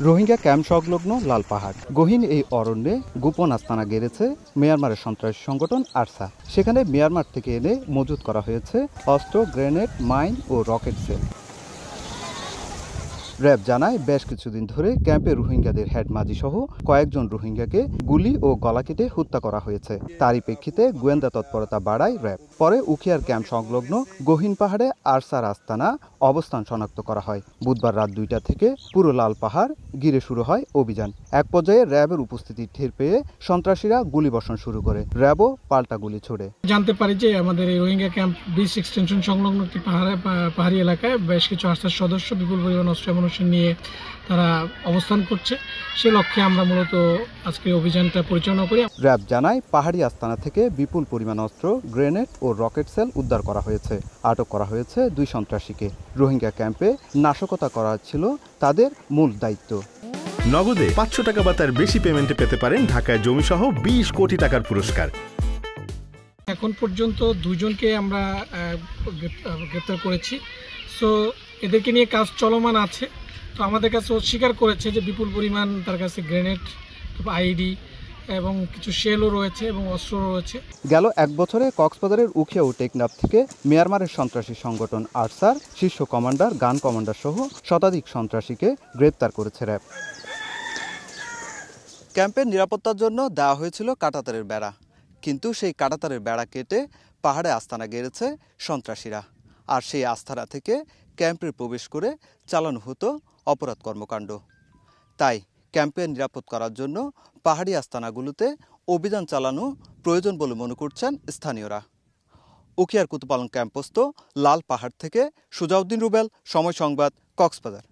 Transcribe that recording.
Rohingya camp সংলগ্ন লাল পাহাড় গহীন এই অরণ্যে গোপন আস্তানা গেড়েছে মিয়ানমারের সন্ত্রাসী সংগঠন আরসা। সেখানে মিয়ানমার থেকে এনে মজুত করা হয়েছে অস্ত্র, গ্রেনেড, মাইন ও রকেট সেল। র্যাব জানায় বেশ কিছুদিন ধরে ক্যাম্পে রোহিঙ্গাদের হেড মাঝি সহ কয়েকজন রোহিঙ্গাকে গুলি ও গলা কেটে হত্যা করা হয়েছে। তারই প্রেক্ষিতে গোয়েন্দা তৎপরতা বাড়ায় র্যাব। পরে উখিয়ার ক্যাম্প সংলগ্ন গহীন পাহাড়ে আরসার আস্তানা অবস্থান শনাক্ত করা হয়। বুধবার রাত 2টা থেকে পুরো লাল পাহাড় ঘিরে শুরু হয় অভিযান। এক পর্যায়ে র্যাবের উপস্থিতি টের পেয়ে সন্ত্রাসীরা গুলিবর্ষণ শুরু করে। র্যাবও পাল্টা গুলি ছোড়ে। জানতে পারি যে আমাদের এই রোহিঙ্গা ক্যাম্প ব্রিজ এক্সটেনশন সংলগ্ন একটি পাহাড়ি এলাকায় বেশ কিছু আরসার সদস্য বিপুল পরিমাণ অস্ত্র নিয়ে তারা অবস্থান করছে। সে লক্ষ্যে আমরা মূলত আজকে অভিযানটা পরিচালনা করি। র্যাব জানায় পাহাড়ি আস্তানা থেকে বিপুল পরিমাণ অস্ত্র, গ্রেনেড ও রকেট সেল উদ্ধার করা হয়েছে। আটক করা হয়েছে 2 সন্ত্রাসীকে। রোহিঙ্গা ক্যাম্পে নাশকতা করা ছিল তাদের মূল দায়িত্ব। নগদে 500 টাকা বা তার বেশি পেমেন্টে পেতে পারেন ঢাকায় জমিসহ 20 কোটি টাকার পুরস্কার। এখন পর্যন্ত 2 জনকে আমরা গ্রেপ্তার করেছি। সো এদেরকে নিয়ে কাজ চলমান আছে। তো আমাদের কাছে স্বীকার করেছে যে বিপুল পরিমাণ তার কাছে গ্রেনেড, আইডি এবং কিছু শেলও রয়েছে এবং অস্ত্র রয়েছে। গেল 1 বছরে কক্সবাজারের উখিয়া ও টেকনাফ থেকে মিয়ানমারের সন্ত্রাসী সংগঠন আরসার শীর্ষ কমান্ডার, গান কমান্ডার সহ শতাধিক সন্ত্রাসীকে গ্রেপ্তার করেছে র্যাব। ক্যাম্পের নিরাপত্তার জন্য দেওয়া হয়েছিল কাঁটাতারের বেড়া, কিন্তু সেই কাঁটাতারের বেড়া কেটে পাহাড়ে আস্তানা গেড়েছে সন্ত্রাসীরা। আর সেই আস্তানা থেকে ক্যাম্পে প্রবেশ করে চালানো হতো অপরাধ কর্মকাণ্ড। তাই ক্যাম্পে নিরাপদ করার জন্য পাহাড়ি আস্তানাগুলোতে অভিযান চালানো প্রয়োজন বলে মনে করছেন স্থানীয়রা। উখিয়ার কুতুপালং ক্যাম্পস্থ লাল পাহাড় থেকে সুজাউদ্দিন রুবেল, সময় সংবাদ, কক্সবাজার।